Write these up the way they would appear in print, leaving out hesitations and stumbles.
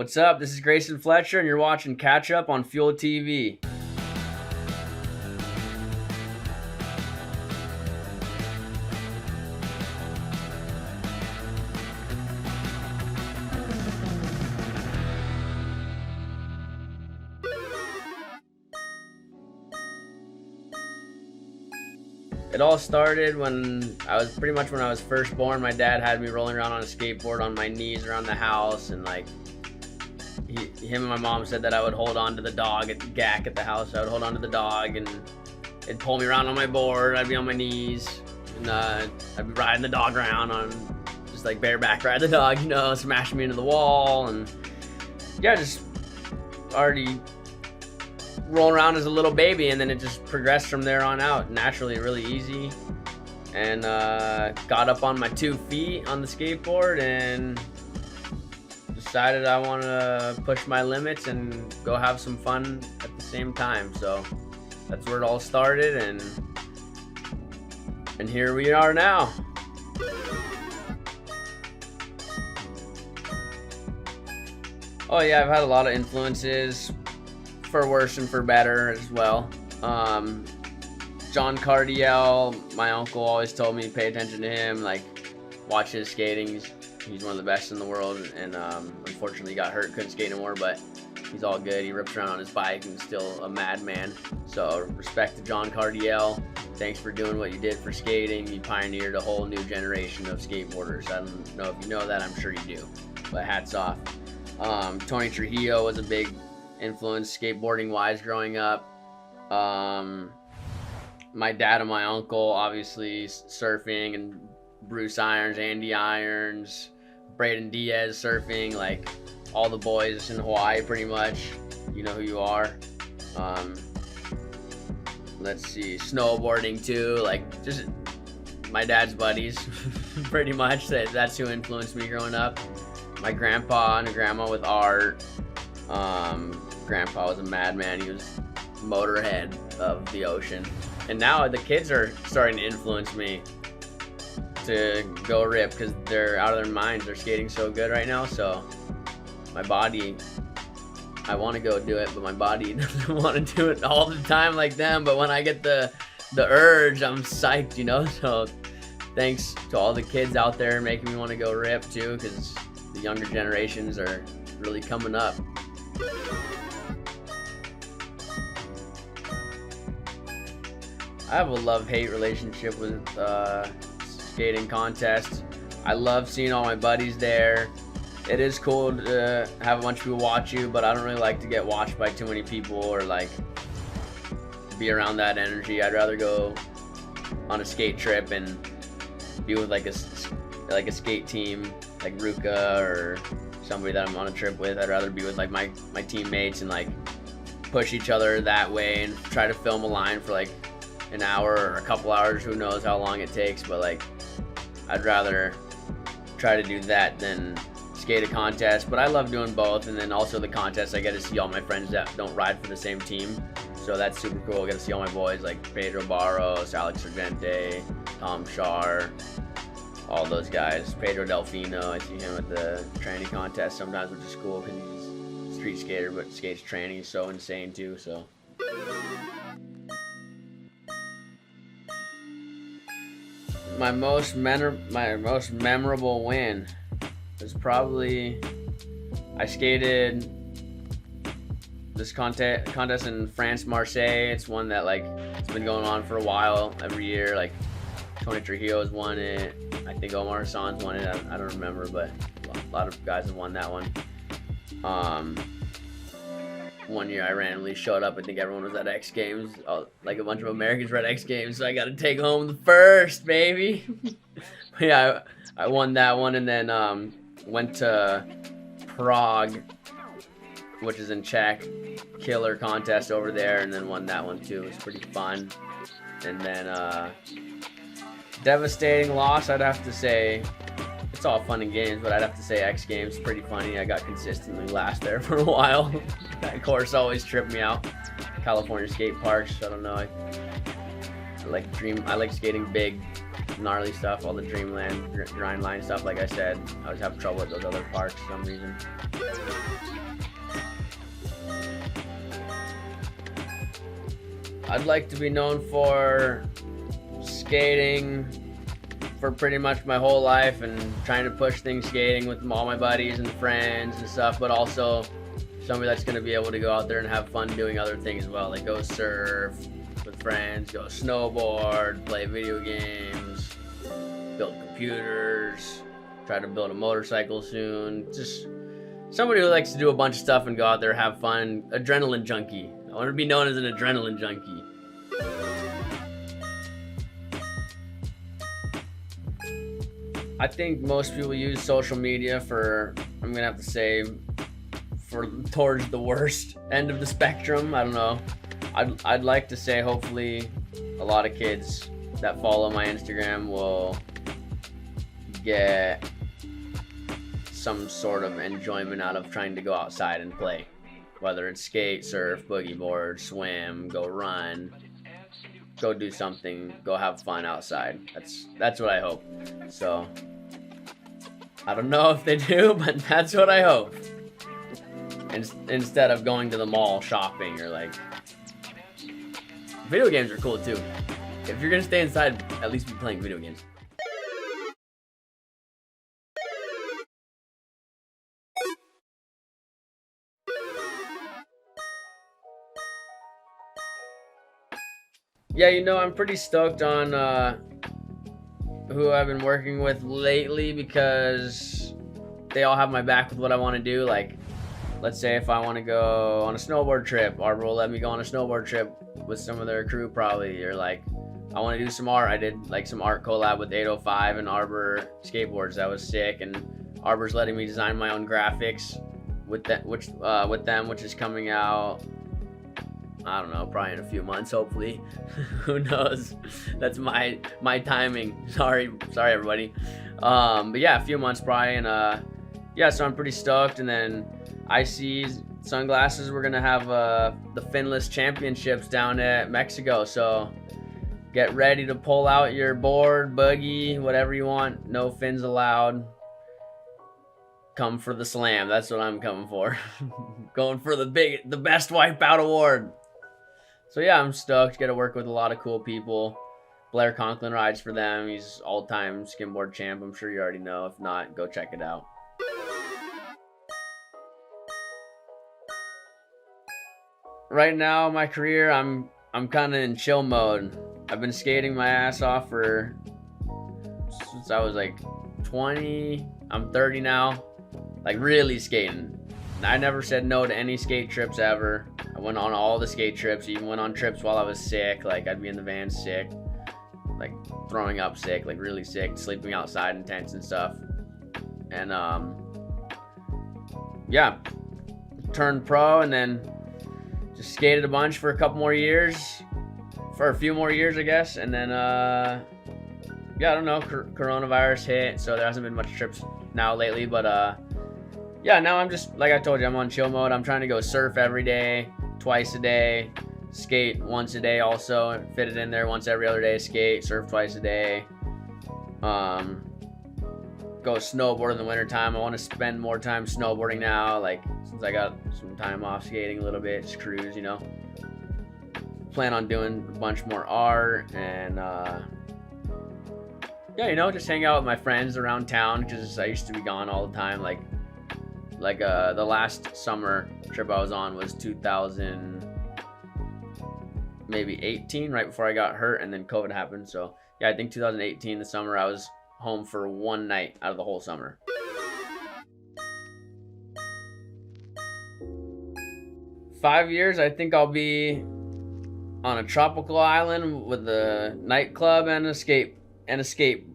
What's up? This is Greyson Fletcher, and you're watching Catch Up on Fuel TV. It all started when I was first born. My dad had me rolling around on a skateboard on my knees around the house, and him and my mom said that I would hold on to the dog at the gack at the house. I would hold on to the dog, and it'd pull me around on my board. I'd be on my knees, and I'd be riding the dog around on just like bareback ride the dog, smashing me into the wall, and yeah, just already rolling around as a little baby, and then it just progressed from there on out naturally, really easy, and got up on my 2 feet on the skateboard and decided I want to push my limits and go have some fun at the same time. So that's where it all started, and here we are now. Oh yeah, I've had a lot of influences, for worse and for better as well. John Cardiel, my uncle, always told me to pay attention to him, watch his skating. He's one of the best in the world, and unfortunately got hurt, couldn't skate anymore, but he's all good. He rips around on his bike and still a madman. So respect to John Cardiel. Thanks for doing what you did for skating. You pioneered a whole new generation of skateboarders. I don't know if you know that, I'm sure you do, but hats off. Tony Trujillo was a big influence skateboarding wise growing up. My dad and my uncle, obviously, surfing, and Bruce Irons, Andy Irons, Braden Diaz surfing, all the boys in Hawaii pretty much. You know who you are. Let's see, snowboarding too, just my dad's buddies pretty much. That's who influenced me growing up. My grandpa and grandma with art. Grandpa was a madman. He was Motorhead of the ocean. And now the kids are starting to influence me to go rip because they're out of their minds. They're skating so good right now. So my body, I want to go do it, but my body doesn't want to do it all the time like them. But when I get the urge, I'm psyched, So thanks to all the kids out there making me want to go rip too, because the younger generations are really coming up. I have a love-hate relationship with skating contests. I love seeing all my buddies there. It is cool to have a bunch of people watch you, but I don't really like to get watched by too many people or be around that energy. I'd rather go on a skate trip and be with a skate team like Ruka or somebody that I'm on a trip with. I'd rather be with my teammates and push each other that way and try to film a line for an hour or a couple hours, who knows how long it takes, but I'd rather try to do that than skate a contest. But I love doing both, and then also the contest, I get to see all my friends that don't ride for the same team, so that's super cool. I get to see all my boys like Pedro Barros, Alex Sargente, Tom Shar, all those guys. Pedro Delfino, I see him at the training contest sometimes, which is cool because he's a street skater but skates training. He's so insane too. So my most memorable win was probably, I skated this contest in France, Marseille. It's one that it's been going on for a while. Every year, Tony Trujillo's won it. I think Omar Hassan's won it. I don't remember, but a lot of guys have won that one. One year I randomly showed up. I think everyone was at X Games. A bunch of Americans were at X Games, so I got to take home the first, baby. Yeah, I won that one, and then went to Prague, which is in Czech. Killer contest over there, and then won that one too. It was pretty fun. And then devastating loss, I'd have to say. It's all fun and games, but I'd have to say X Games, pretty funny. I got consistently last there for a while. That course always tripped me out. California skate parks, I don't know. I like skating big, gnarly stuff, all the Dreamland, grind line stuff. Like I said, I always have trouble with those other parks for some reason. I'd like to be known for skating for pretty much my whole life and trying to push things skating with all my buddies and friends and stuff, but also somebody that's going to be able to go out there and have fun doing other things as well, like go surf with friends, go snowboard, play video games, build computers, try to build a motorcycle soon. Just somebody who likes to do a bunch of stuff and go out there, have fun. Adrenaline junkie. I want to be known as an adrenaline junkie. I think most people use social media for, I'm gonna have to say, for towards the worst end of the spectrum. I don't know. I'd like to say hopefully a lot of kids that follow my Instagram will get some sort of enjoyment out of trying to go outside and play, whether it's skate, surf, boogie board, swim, go run, go do something, go have fun outside. That's what I hope. So I don't know if they do, but that's what I hope. Instead of going to the mall shopping or like, video games are cool too. If you're gonna stay inside, at least be playing video games. Yeah, you know, I'm pretty stoked on who I've been working with lately because they all have my back with what I want to do. Like, let's say if I want to go on a snowboard trip, Arbor will let me go on a snowboard trip with some of their crew probably, or like I want to do some art. I did like some art collab with 805 and Arbor skateboards. That was sick, and Arbor's letting me design my own graphics with that, which is coming out, I don't know, probably in a few months, hopefully. Who knows? That's my timing. Sorry everybody. But yeah, a few months probably, and yeah, so I'm pretty stoked. And then IC Sunglasses, we're gonna have the Finless Championships down at Mexico, so get ready to pull out your board, buggy, whatever you want. No fins allowed. Come for the slam. That's what I'm coming for. Going for the best wipeout award. So yeah, I'm stoked. Get to work with a lot of cool people. Blair Conklin rides for them. He's all-time skimboard champ. I'm sure you already know. If not, go check it out. Right now, my career, I'm kind of in chill mode. I've been skating my ass off since I was like 20. I'm 30 now. Like really skating. I never said no to any skate trips ever. I went on all the skate trips, even went on trips while I was sick. Like I'd be in the van sick, like throwing up sick, like really sick, sleeping outside in tents and stuff. And yeah, turned pro and then just skated a bunch for a few more years, I guess. And then yeah, I don't know, coronavirus hit, so there hasn't been much trips now lately, but yeah, now I'm just, like I told you, I'm on chill mode. I'm trying to go surf every day, twice a day, skate once a day also, and fit it in there once every other day, skate, surf twice a day. Go snowboard in the wintertime. I want to spend more time snowboarding now, like since I got some time off skating a little bit, just cruise, you know. Plan on doing a bunch more art and yeah, you know, just hang out with my friends around town because I used to be gone all the time. Like the last summer trip I was on was 2018, right before I got hurt, and then COVID happened. So yeah, I think 2018, the summer, I was home for one night out of the whole summer. Five years, I think I'll be on a tropical island with a nightclub and a skate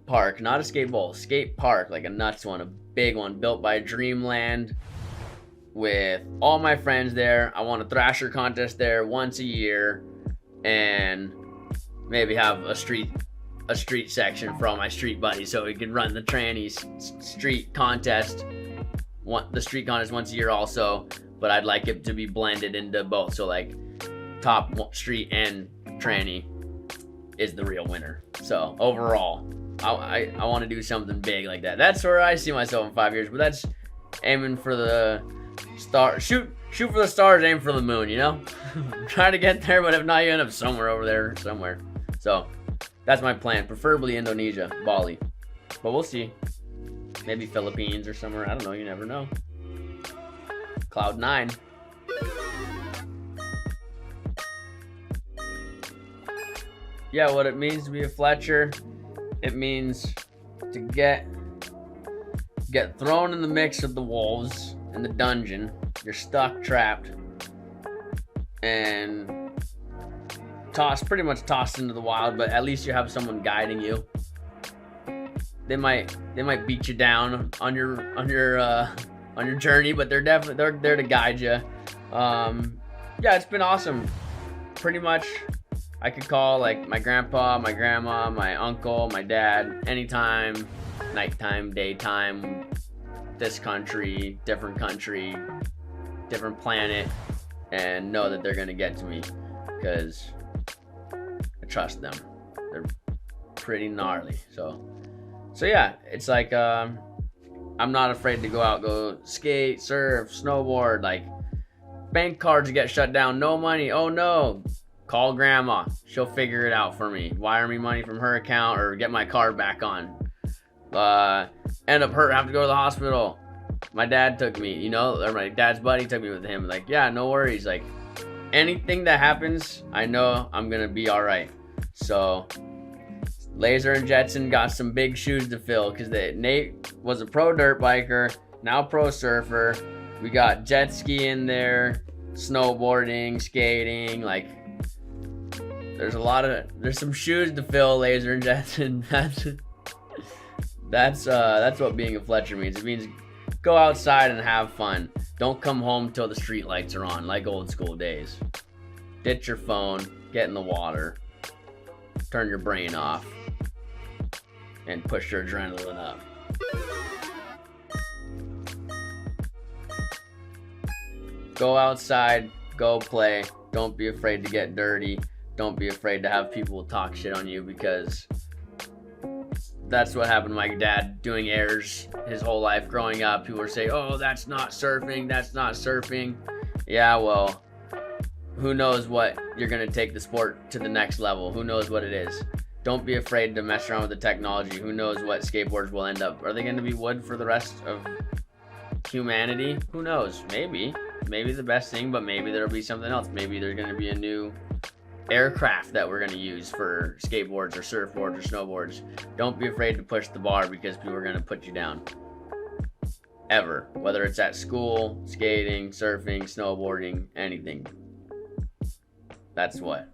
park, not a skate bowl, skate park, like a nuts one, a big one built by Dreamland with all my friends there. I want a Thrasher contest there once a year and maybe have a street section for all my street buddies so we can run the tranny street contest. The street contest once a year also, but I'd like it to be blended into both, so like top street and tranny. is the real winner. So overall, I want to do something big like that. That's where I see myself in 5 years. But that's aiming for the star. Shoot for the stars, aim for the moon. You know, try to get there, but if not, you end up somewhere over there somewhere. So that's my plan. Preferably Indonesia, Bali, but we'll see. Maybe Philippines or somewhere. I don't know. You never know. Cloud 9. Yeah, what it means to be a Fletcher, it means to get thrown in the mix of the wolves in the dungeon. You're stuck, trapped, and pretty much tossed into the wild. But at least you have someone guiding you. They might beat you down on your journey, but they're there to guide you. Yeah, it's been awesome. Pretty much, I could call like my grandpa, my grandma, my uncle, my dad, anytime, nighttime, daytime, this country, different planet, and know that they're gonna get to me because I trust them. They're pretty gnarly. So yeah, it's like I'm not afraid to go skate, surf, snowboard. Like bank cards get shut down, no money. Oh no. Call grandma. She'll figure it out for me. Wire me money from her account or get my card back on. End up hurt, have to go to the hospital. My dad took me, you know, or my dad's buddy took me with him. Like, yeah, no worries. Like, anything that happens, I know I'm gonna be all right. So, Laser and Jetson got some big shoes to fill because Nate was a pro dirt biker, now pro surfer. We got jet ski in there, snowboarding, skating, like. There's some shoes to fill, Laser and Jetson. That's what being a Fletcher means. It means go outside and have fun. Don't come home till the street lights are on, like old school days. Ditch your phone, get in the water, turn your brain off, and push your adrenaline up. Go outside, go play. Don't be afraid to get dirty. Don't be afraid to have people talk shit on you because that's what happened to my dad doing airs his whole life growing up. People would say, oh, that's not surfing. That's not surfing. Yeah, well, who knows what you're going to take the sport to the next level. Who knows what it is. Don't be afraid to mess around with the technology. Who knows what skateboards will end up. Are they going to be wood for the rest of humanity? Who knows? Maybe the best thing, but maybe there'll be something else. Maybe there's going to be a new aircraft that we're going to use for skateboards or surfboards or snowboards. Don't be afraid to push the bar because people are going to put you down. Ever. Whether it's at school, skating, surfing, snowboarding, anything. That's what